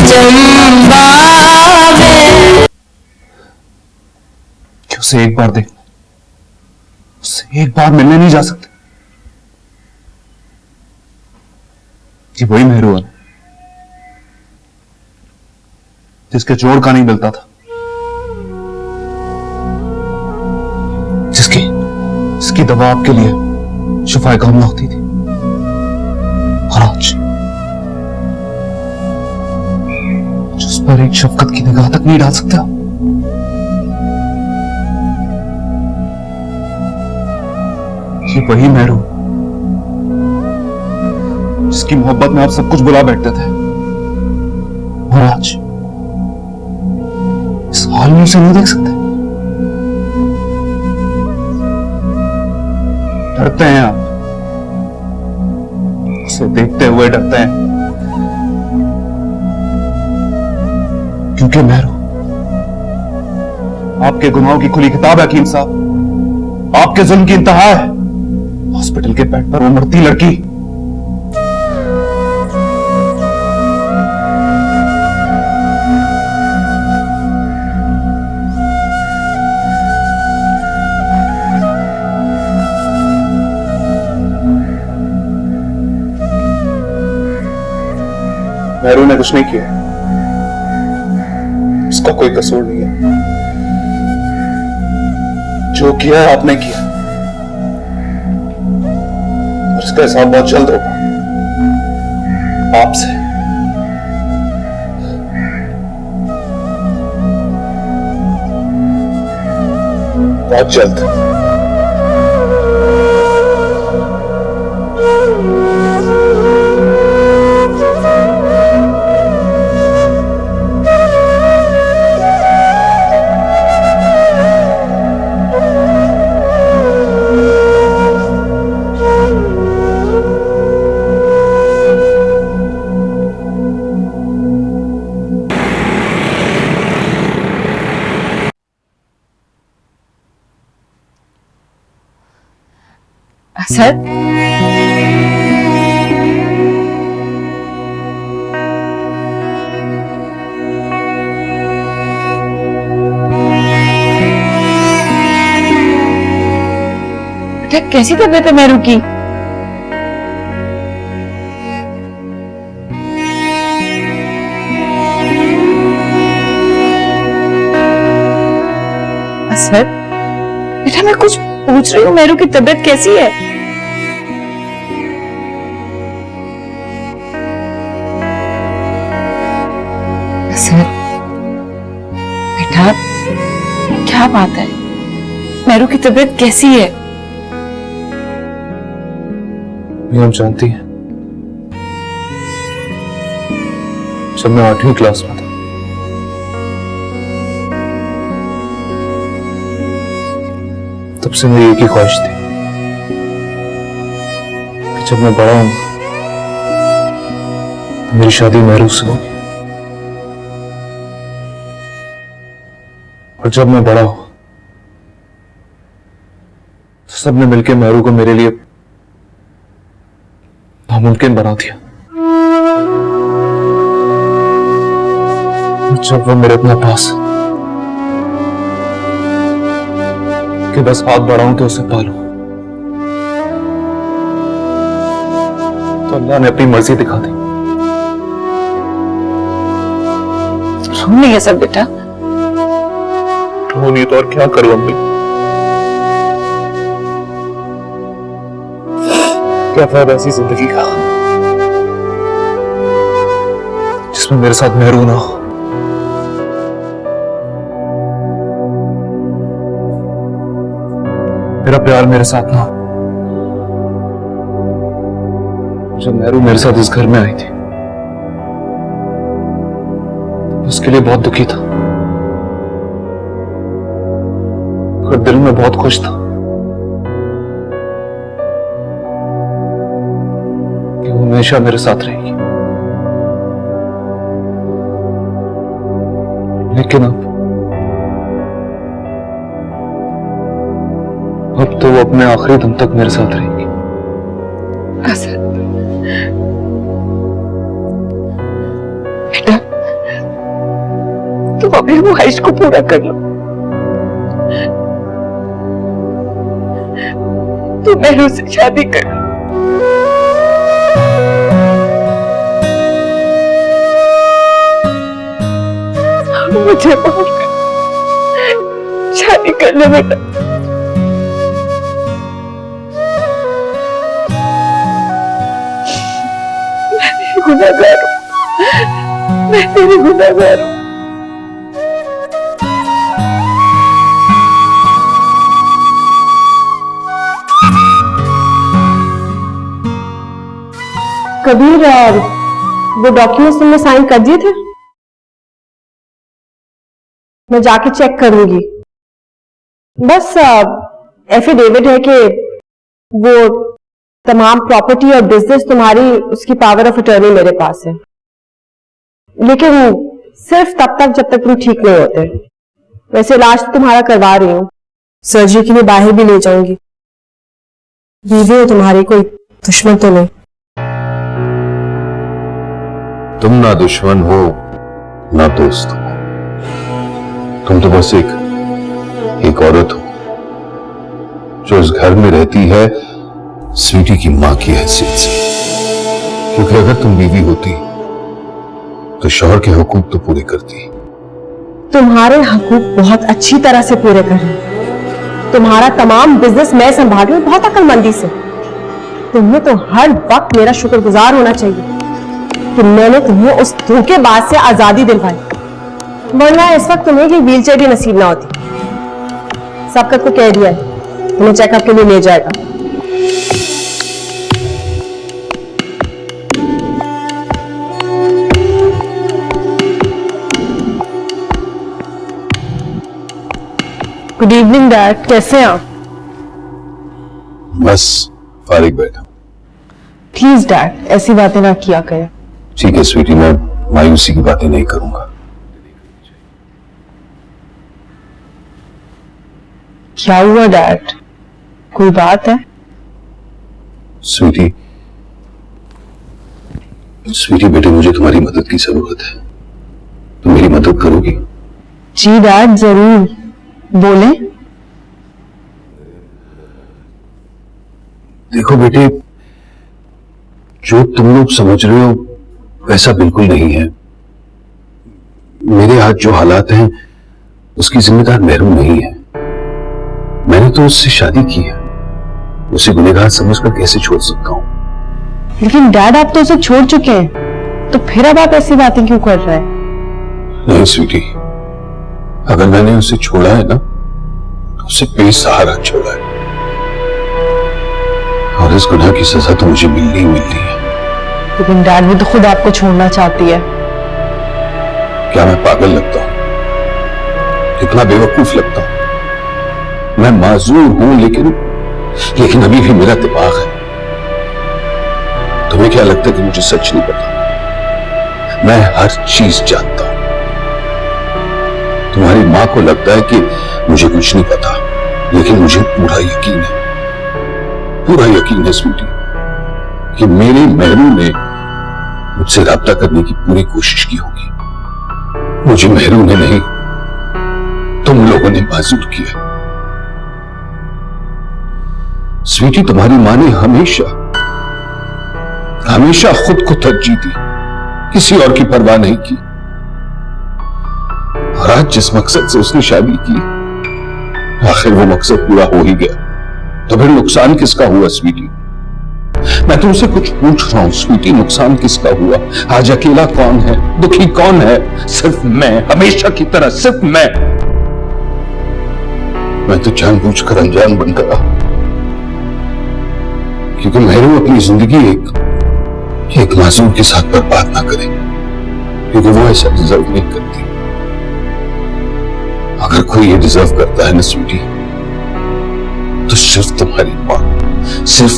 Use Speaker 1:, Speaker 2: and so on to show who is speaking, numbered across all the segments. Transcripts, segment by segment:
Speaker 1: चंबा में।
Speaker 2: कि उसे एक बार देखना, उससे एक बार मिलने नहीं जा सकते? कि वही मेहरू है जिसके जोड़ का नहीं मिलता था, जिसकी दवा आपके लिए शिफाए कामना होती थी। और आज उस पर एक शफकत की निगाह तक नहीं डाल सकता। ये वही मेहरू जिसकी मोहब्बत में आप सब कुछ बुला बैठते थे, और आज इस हाल में उसे नहीं देख सकते। डरते हैं आप, उसे देखते हुए डरते हैं, क्योंकि मेहरू आपके गुनाहों की खुली किताब है हकीम साहब, आपके जुल्म की इंतहा है। हॉस्पिटल के बेड पर वो मरती लड़की, मेहरू ने कुछ नहीं किया, उसका कोई कसूर नहीं है। जो किया है आपने किया, और इसका हिसाब बहुत जल्द होगा आपसे। बहुत जल्द।
Speaker 3: सर, बेटा कैसी तबीयत है मेहरू की? सर, बेटा मैं कुछ पूछ रही हूँ, मेहरू की तबीयत कैसी है? सर, बेटा क्या बात है, मेहरू की तबीयत कैसी है?
Speaker 2: आप जानती हैं, जब मैं 8वीं क्लास में था, तब से मेरी एक ही ख्वाहिश थी कि जब मैं बड़ा हूं तो मेरी शादी मेहरू से होगी। और जब मैं बड़ा हूं तो सबने मिलकर मेहरू को मेरे लिए नामुमकिन बना दिया। और जब वो मेरे अपने पास कि बस हाथ बढ़ाऊं तो उसे पालूं, तो अल्लाह ने अपनी मर्जी दिखा दी।
Speaker 3: रो नहीं है सब बेटा?
Speaker 2: रो नहीं तो और क्या करूं अम्मी? क्या फायदा ऐसी जिंदगी का जिसमें मेरे साथ मेहरू ना हो। मेरा प्यार मेरे साथ ना हो। जब मेहरू मेरे साथ इस घर में आई थी, उसके लिए बहुत दुखी था, और दिल में बहुत खुश था कि वो हमेशा मेरे साथ रहेगी। लेकिन अब तो वो अपने आखिरी दम तक मेरे साथ रहेगी।
Speaker 3: असद, बेटा अपनी ख्वाहिश को पूरा कर लो। तो मेरू से शादी कर लो। मुझे माफ कर, शादी कर लो बेटा। मैं तेरी गुनहगार हूँ, मैं तेरी गुनहगार हूँ।
Speaker 4: कबीर, वो डॉक्यूमेंट्स तुमने साइन कर दिए थे? मैं जाके चेक करूंगी। बस एफिडेविट है कि वो तमाम प्रॉपर्टी और बिजनेस तुम्हारी, उसकी पावर ऑफ अटॉर्नी मेरे पास है, लेकिन सिर्फ तब तक जब तक तुम ठीक नहीं होते। वैसे इलाज तो तुम्हारा करवा रही हूँ, सर्जरी के लिए बाहर भी ले जाऊंगी। बीवी हो तुम्हारी, कोई दुश्मन तो नहीं।
Speaker 2: तुम ना दुश्मन हो ना दोस्त हो, तुम तो बस एक औरत हो जो इस घर में रहती है स्वीटी की मां की हैसियत से। क्योंकि अगर तुम बीवी होती तो शौहर के हुकूक तो पूरे करती।
Speaker 4: तुम्हारे हकूक बहुत अच्छी तरह से पूरे कर रही हूं। तुम्हारा तमाम बिजनेस मैं संभाल रही हूं बहुत अक्लमंदी से। तुम्हें तो हर वक्त मेरा शुक्रगुजार होना चाहिए कि मैंने तुम्हें उस धोखेबाज से आजादी दिलवाई, वरना इस वक्त तुम्हें कि व्हीलचेयर भी नसीब ना होती। सबकत को कह दिया है तुम्हें चेकअप के लिए ले जाएगा। गुड इवनिंग डैड, कैसे हैं आप?
Speaker 2: बस फारिग बैठा।
Speaker 4: प्लीज डैड, ऐसी बातें ना किया करें।
Speaker 2: ठीक है स्वीटी, मैं मायूसी की बातें नहीं करूंगा।
Speaker 4: क्या हुआ डैड, कोई बात है?
Speaker 2: स्वीटी बेटे, मुझे तुम्हारी मदद की जरूरत है। तुम मेरी मदद करोगी?
Speaker 4: जी डैड, जरूर, बोले।
Speaker 2: देखो बेटे, जो तुम लोग समझ रहे हो वैसा बिल्कुल नहीं है। मेरे हाथ जो हालात हैं उसकी जिम्मेदार मेहरून नहीं है। मैंने तो उससे शादी की है, उसे गुनहगार समझकर कैसे छोड़ सकता हूं?
Speaker 4: लेकिन डैड, आप तो उसे छोड़ चुके हैं, तो फिर अब आप ऐसी बातें क्यों कर रहे हैं?
Speaker 2: नहीं स्वीटी, अगर मैंने उसे छोड़ा है ना तो उसे बेसहारा छोड़ा है, और इस गुनाह की सजा तो मुझे मिलनी ही मिलनी है।
Speaker 4: लेकिन डैड, वो तो खुद आपको छोड़ना चाहती है।
Speaker 2: क्या मैं पागल लगता हूं? कितना बेवकूफ लगता हूं? मैं माजूर हूं, लेकिन अभी भी मेरा दिमाग है। तुम्हें क्या लगता है कि मुझे सच नहीं पता? मैं हर चीज जानता हूं। तुम्हारी मां को लगता है कि मुझे कुछ नहीं पता, लेकिन मुझे पूरा यकीन है स्वीटी कि मेरे मेहरून ने मुझसे राब्ता करने की पूरी कोशिश की होगी। मुझे मेहरून ने नहीं, तुम लोगों ने माजूर किया। स्वीटी, तुम्हारी मां ने हमेशा खुद को तरजीह दी, किसी और की परवाह नहीं की। और आज जिस मकसद से उसने शादी की, आखिर वो मकसद पूरा हो ही गया, तो फिर नुकसान किसका हुआ स्वीटी? मैं तुमसे कुछ पूछ रहा हूं स्वीटी, नुकसान किसका हुआ? आज अकेला कौन है, दुखी कौन है? सिर्फ मैं, हमेशा की तरह सिर्फ मैं। मैं तो जानबूझकर अनजान बन गया, क्योंकि मेहरू अपनी जिंदगी एक मासूम के साथ बर्बाद ना करे, क्योंकि वो ऐसा डिजर्व नहीं करती। अगर कोई ये डिजर्व करता है ना स्वीटी, तो सिर्फ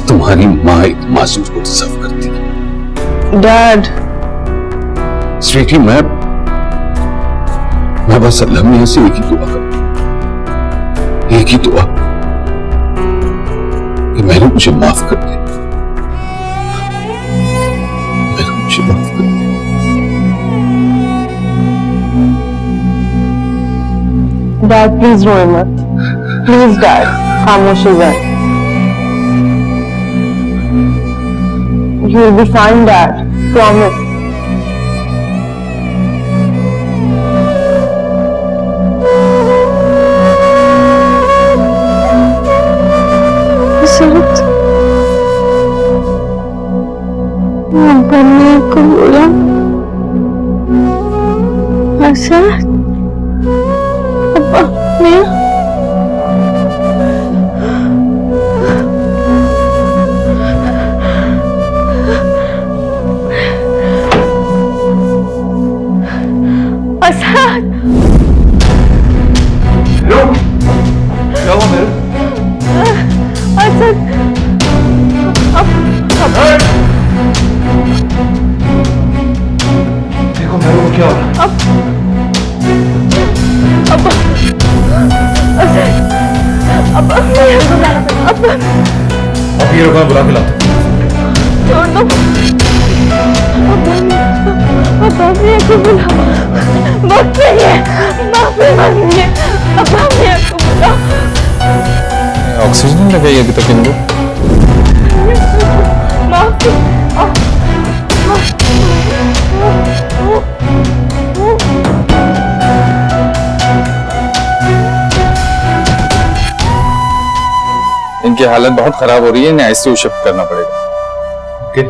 Speaker 2: तुम्हारी मां एक मासूम को डिजर्व करती है।
Speaker 4: डैड,
Speaker 2: स्वीटी, मैं बस अल्लाह मियां से एक ही दुआ करता हूं, एक ही दुआ कि मैंने मुझे माफ कर दे, मैंने मुझे माफ कर दे।
Speaker 4: डैड प्लीज रोए मत, प्लीज डैड, खामोशी कर। You will be fine dad, promise.
Speaker 3: मैंने को बोला अच्छा अब्बा मैं असाद
Speaker 2: क्या हुआ मेरे?
Speaker 3: असाद
Speaker 2: देखो मेरे को क्या हो रहा है? अब ये रुका, बुला के लाता हूं।
Speaker 3: छोड़ दो अब्बा मेरे को बुला, वक्त नहीं है, माफी मांगनी है अब्बा मेरे को बुला।
Speaker 5: ऑक्सीजन लगाई अभी तक इनको।
Speaker 3: माफी
Speaker 5: इनकी हालत बहुत खराब हो रही है, इन्हें आईसीयू शिफ्ट करना पड़ेगा।
Speaker 2: ओके।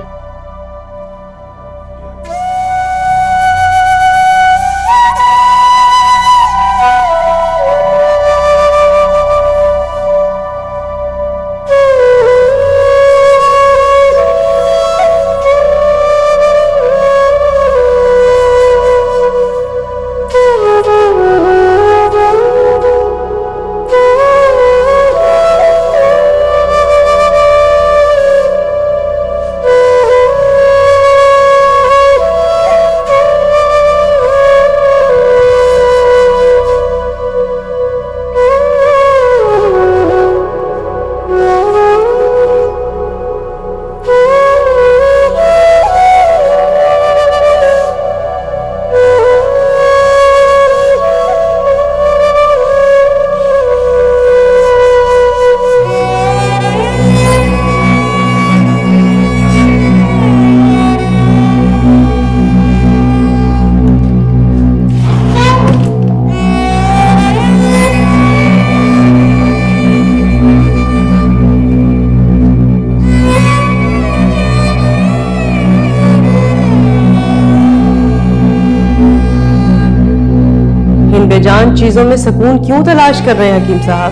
Speaker 4: बेजान चीजों में सुकून क्यों तलाश कर रहे हैं हकीम साहब?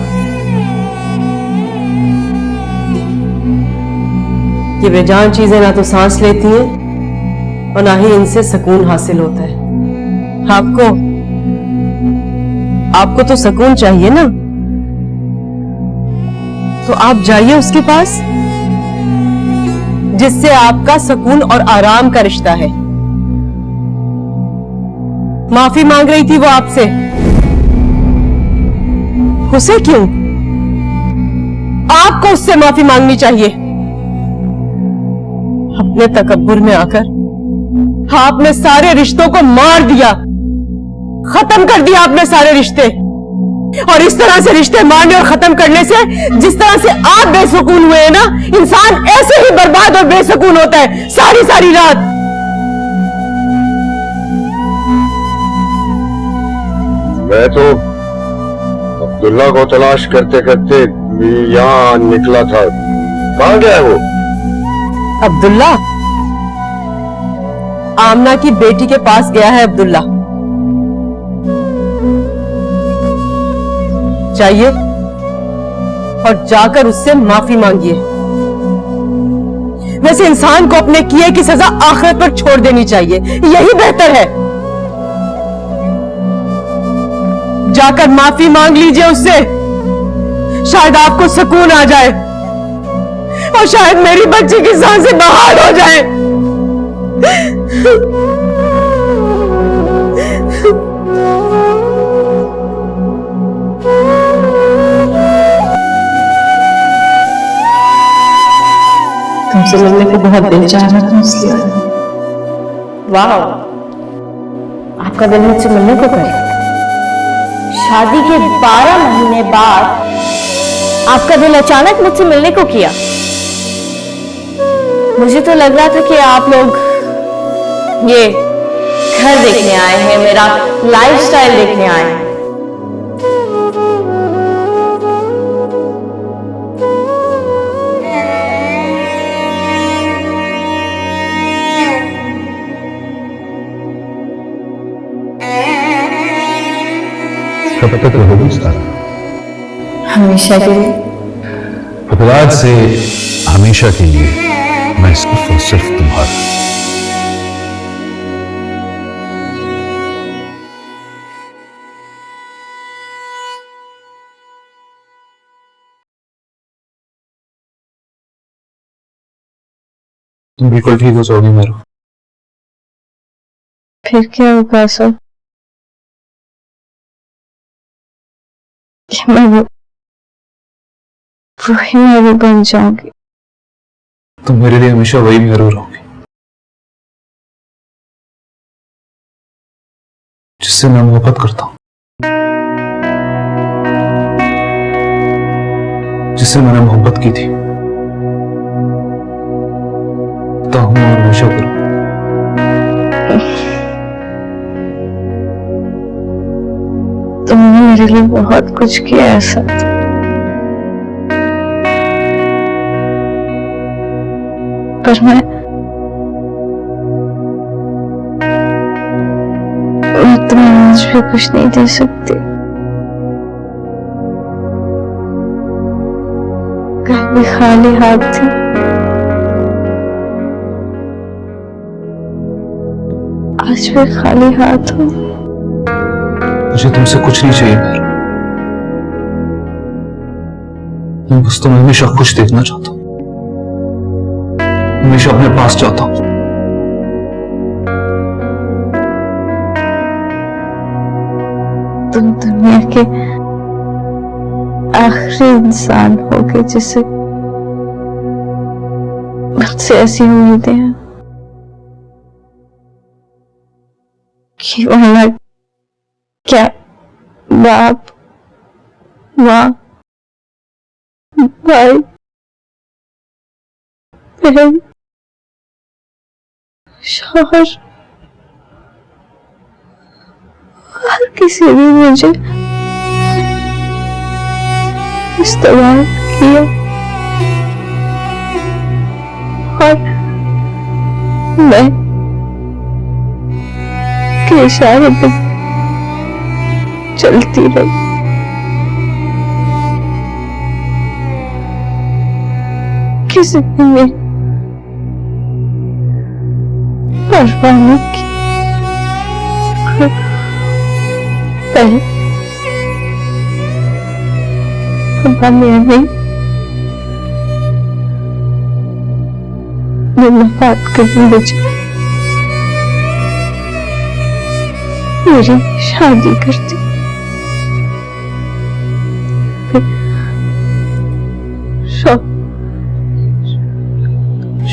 Speaker 4: ये बेजान चीजें ना तो सांस लेती हैं और ना ही इनसे सुकून हासिल होता है। आपको तो सुकून चाहिए ना, तो आप जाइए उसके पास जिससे आपका सुकून और आराम का रिश्ता है। माफी मांग रही थी वो आपसे, उसे क्यों? आपको उससे माफी मांगनी चाहिए। अपने तकब्बुर में आकर आपने सारे रिश्तों को मार दिया, खत्म कर दिया आपने सारे रिश्ते। और इस तरह से रिश्ते मारने और खत्म करने से, जिस तरह से आप बेसुकून हुए हैं ना, इंसान ऐसे ही बर्बाद और बेसुकून होता है सारी सारी रात।
Speaker 6: मैं तो अब्दुल्ला को तलाश करते करते यहाँ निकला था। कहाँ गया है वो?
Speaker 4: अब्दुल्ला आमना की बेटी के पास गया है। अब्दुल्ला जाइए और जाकर उससे माफी मांगिए। वैसे इंसान को अपने किए की सजा आखिरत पर छोड़ देनी चाहिए, यही बेहतर है। जाकर माफी मांग लीजिए उससे, शायद आपको सुकून आ जाए और शायद मेरी बच्ची की सांसें बहाल हो जाए।
Speaker 3: तुमसे मिलने को बहुत दिल चाह रहा था इसलिए।
Speaker 4: वाह, आपका दिल मुझसे मिलने को करे?
Speaker 3: शादी के 12 महीने बाद आपका दिल अचानक मुझसे मिलने को किया। मुझे तो लग रहा था कि आप लोग ये घर देखने आए हैं, मेरा लाइफस्टाइल देखने आए हैं।
Speaker 2: कब तक रहोगी साथ?
Speaker 3: हमेशा के लिए।
Speaker 2: अब आज से हमेशा के लिए मैं सिर्फ और सिर्फ तुम्हारा।
Speaker 5: तुम बिल्कुल ठीक हो जाओगी मेरू।
Speaker 3: फिर क्या होगा सब? मैं वही मेरू बन जाऊंगी।
Speaker 5: तुम मेरे लिए हमेशा वही मेरू रहोगी जिससे मैं मोहब्बत करता हूं, जिससे मैंने मोहब्बत की थी। तो हूं और हमेशा करूंगा।
Speaker 3: तुमने मेरे लिए बहुत कुछ किया ऐसा, पर मैं तुम्हें आज भी कुछ नहीं दे सकती। कभी खाली हाथ थी, आज भी खाली हाथ हूँ।
Speaker 5: मुझे तुमसे कुछ नहीं चाहिए मेरू। मैं बस तुम्हें हमेशा खुश देखना चाहता हूं, हमेशा अपने पास चाहता हूं।
Speaker 3: तुम दुनिया के आखिरी इंसान होगे जिसे मुझसे ऐसी उम्मीदें हैं कि वो ना क्या बाप, माँ, भाई, बहन, शौहर, हर किसी ने मुझे इस्तेमाल किया और मैं के इशारे पे चलती रही। किसी ने मेरी परवाह नहीं की। पहले नहीं मुलाकात करने बचे मेरी शादी करती,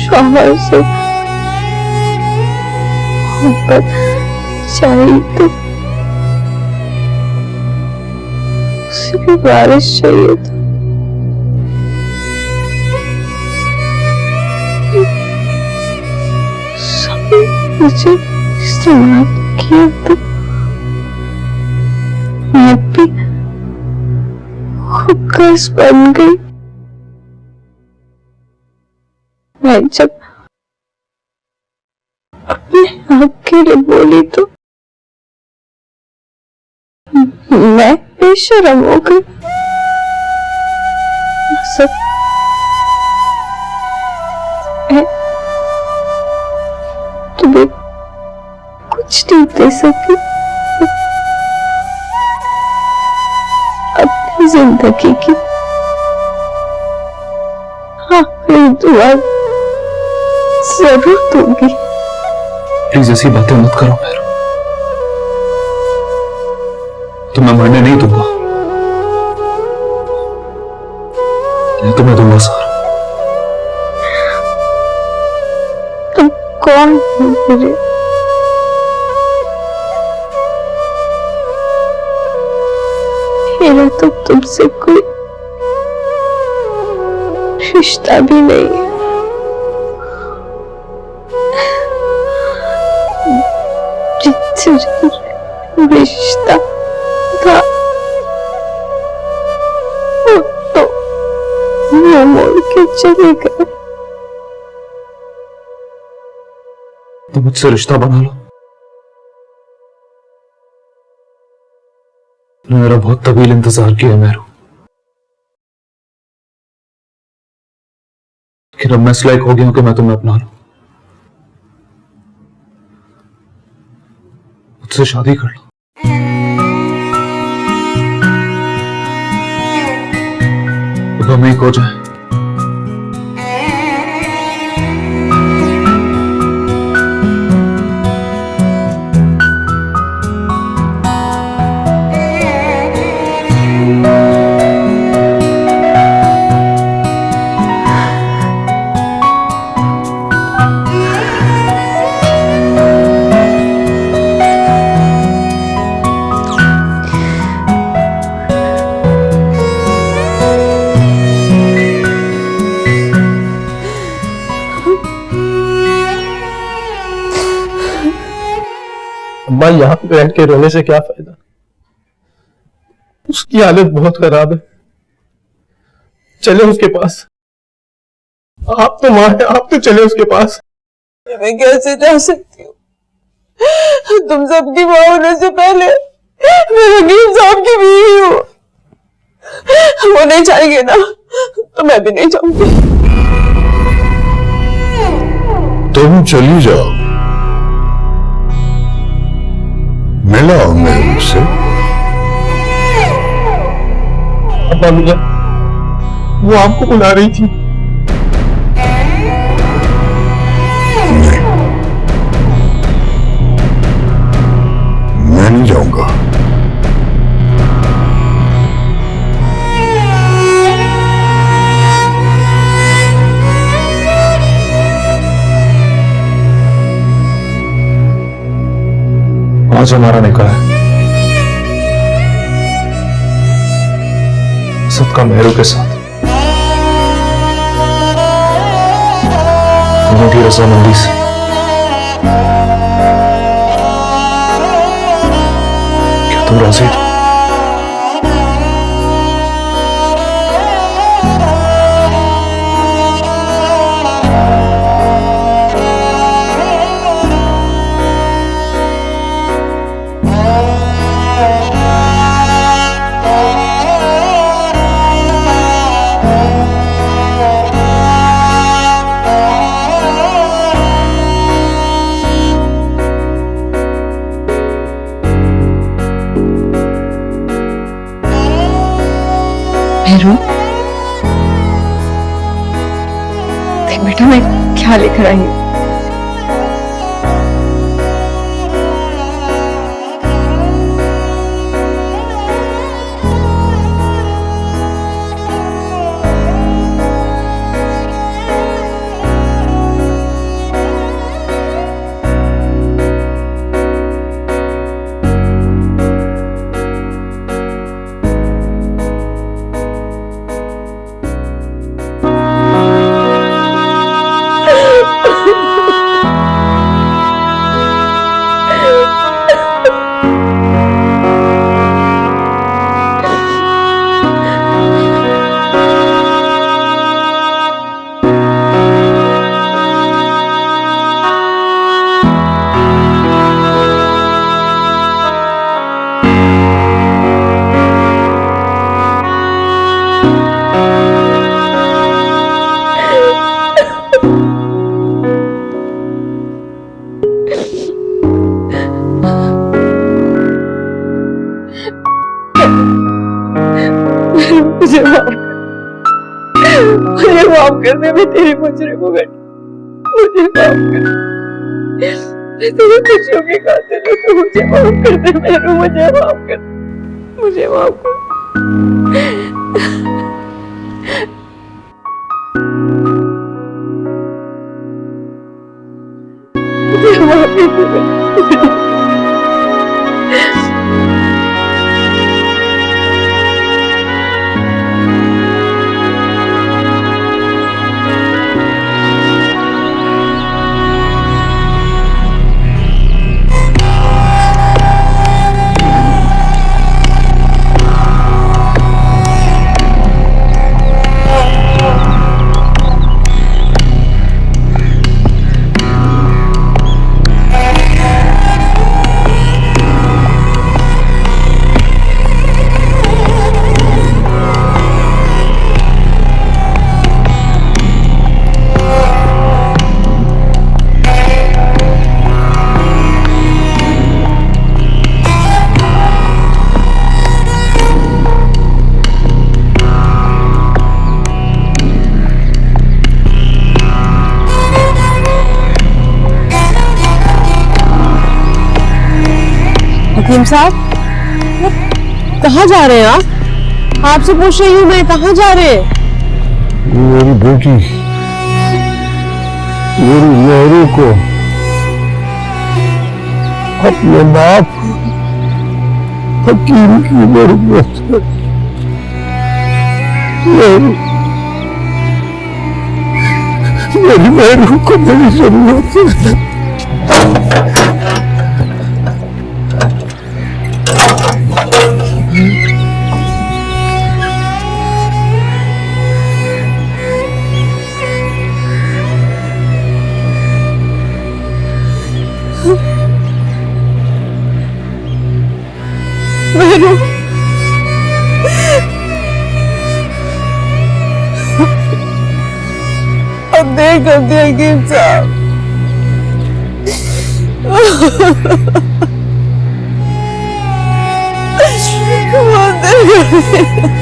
Speaker 3: शौहर से मोहब्बत चाहिए तो सिर्फ बारिश चाहिए था। सभी मुझे इस्तेमाल किया तो मैं भी खुदगर्ज बन गई। मैं जब अपने आप के लिए बोली तो मैं बेशर्म हो गई। सब मैं तुम्हें कुछ नहीं दे सकी अपनी जिंदगी की आखिरी दुआ जरूर दूंगी।
Speaker 5: प्लीज ऐसी बातें मत करो मेरू। तुम्हें मरने नहीं दूंगा, मैं तुम्हें दूंगा सर।
Speaker 3: तुम कौन हो मेरे? मेरा तो तुमसे कोई रिश्ता भी नहीं है। जिससे रिश्ता था वो तो वो मोड़ के चले गए।
Speaker 7: तो मुझसे रिश्ता बना लो। मेरा बहुत तवील इंतजार किया मेरू, लेकिन अब मैं इस लायक हो गया हूं कि मैं तुम्हें अपना लूं। मुझसे शादी कर लो। अब हम एक हो जाए।
Speaker 8: अम्मा, यहाँ पे बैठ के रोने से क्या फायदा? उसकी हालत बहुत खराब है। चले उसके पास। आप तो मां है, आप तो चले उसके पास।
Speaker 3: मैं कैसे जा सकती हूँ? तुम सबकी मां होने से पहले मैं रंगीन साहब की बीवी हूँ। वो नहीं जाएंगे ना तो मैं भी नहीं जाऊंगी।
Speaker 2: तुम चली जाओ, मिलाओ मेरे मुझसे।
Speaker 8: अब्बा मिया, वो आपको बुला रही थी।
Speaker 2: नहीं, मैं नहीं जाऊंगा।
Speaker 7: आज हमारा निकाह है सबका मेहरू के साथ, उनकी रजामंदी से। क्या तुम राजी हो?
Speaker 3: मेरू, देख बेटा मैं क्या लिख रही हूँ। मुझे माफ कर दे, मैं तेरी मुजरिम हूँ बेटा, मुझे माफ कर। मैं तेरी खुशियों की कातिल हूँ, तो मुझे माफ कर दे मेरू, मुझे माफ कर, मुझे माफ कर। मुझे माफ कर दे बेटा।
Speaker 4: हकीम साहब, कहाँ जा रहे हैं आप? आपसे पूछ रही हूँ मैं, कहाँ जा रहे हैं?
Speaker 6: मेरी बेटी मेरी मेहरू को अपने बाप हकीम की जरूरत है। मेरी मेहरू को मेरी जरूरत है।
Speaker 4: अब देर कर दिया हकीम साहब। बहुत देर कर दिया।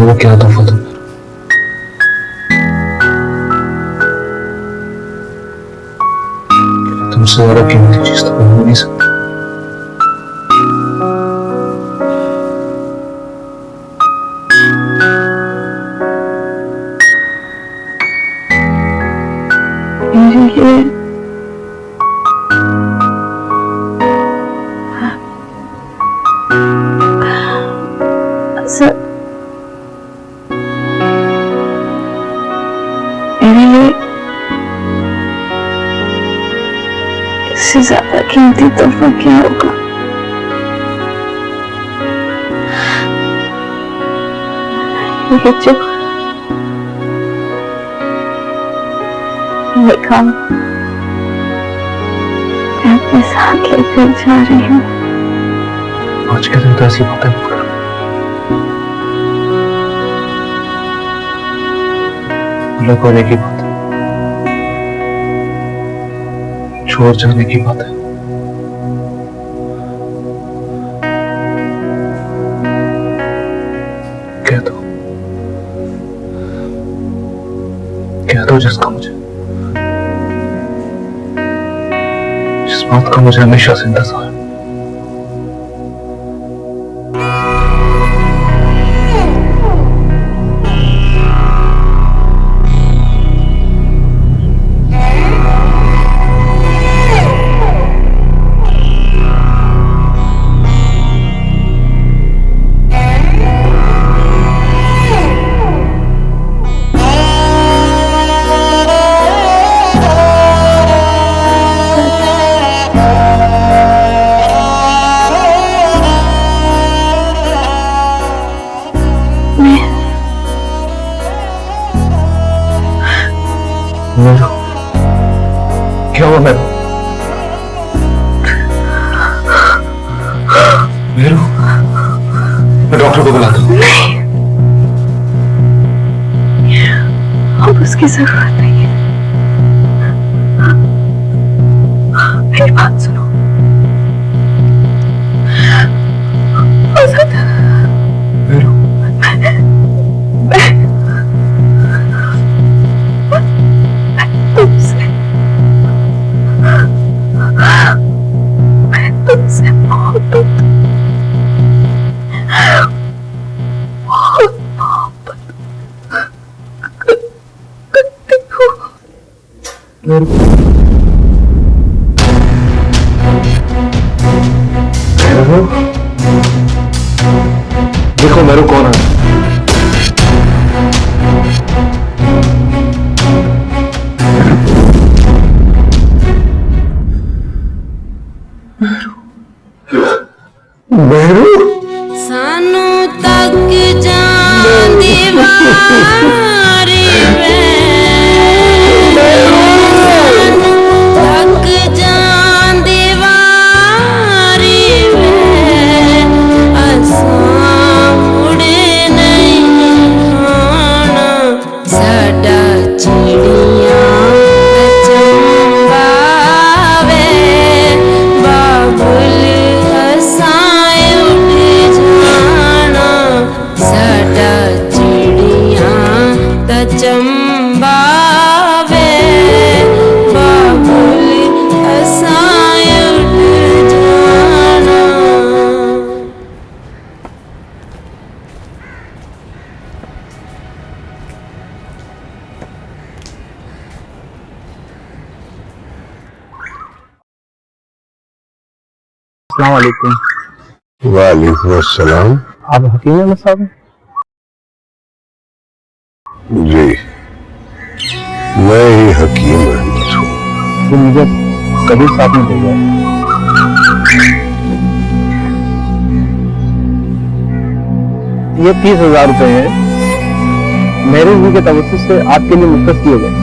Speaker 7: वो क्या तोहफा तुम तुमसे ज्यादा कीमती चीज तो कोई हो नहीं सकती।
Speaker 3: मेरे लिए सर, मेरे लिए इससे ज्यादा कीमती तोहफा क्या होगा? ये जो देखा मैं अपने साथ लेकर जा रही हूँ।
Speaker 7: आज के दिन तो ऐसी बातें मत करो। अलग होने की बात है, छोड़ जाने की बात है। कह दो जिसका मुझे, जिस बात का मुझे हमेशा से इंतजार है। क्या हुआ मेरू? मेरू, मैं डॉक्टर को बुलाता हूँ।
Speaker 3: अब उसकी जरूरत नहीं है। मेरी बात सुनो। आजाद,
Speaker 7: मेरू,
Speaker 3: मैं तुमसे मोहब्बत करती हूँ।
Speaker 7: मेरू, मेरू, देखो मेरू कौन है। मेरू,
Speaker 1: सानू तक जान दीवारी वे, सानू तक जान दीवारी वे, असां मुड़े नहीं आना, साडा चिड़ियां चंबा वे, बाबुल हसाए उठ जाना, साडा चिड़ियां दा चंबा वे, बाबुल हसाए उठ जाना।
Speaker 7: अस्सलाम वालेकुम।
Speaker 6: वालेकुम अस्सलाम।
Speaker 7: आप हकीम अहमद साहब हैं?
Speaker 6: जी, मैं ही हकीम अहमद हूँ।
Speaker 7: तो मुझे कबीर साहब ने भेजा है। ये 30,000 रुपए है, मेरे रूह के तवज्जुह से आपके लिए मुख्तस किए गए।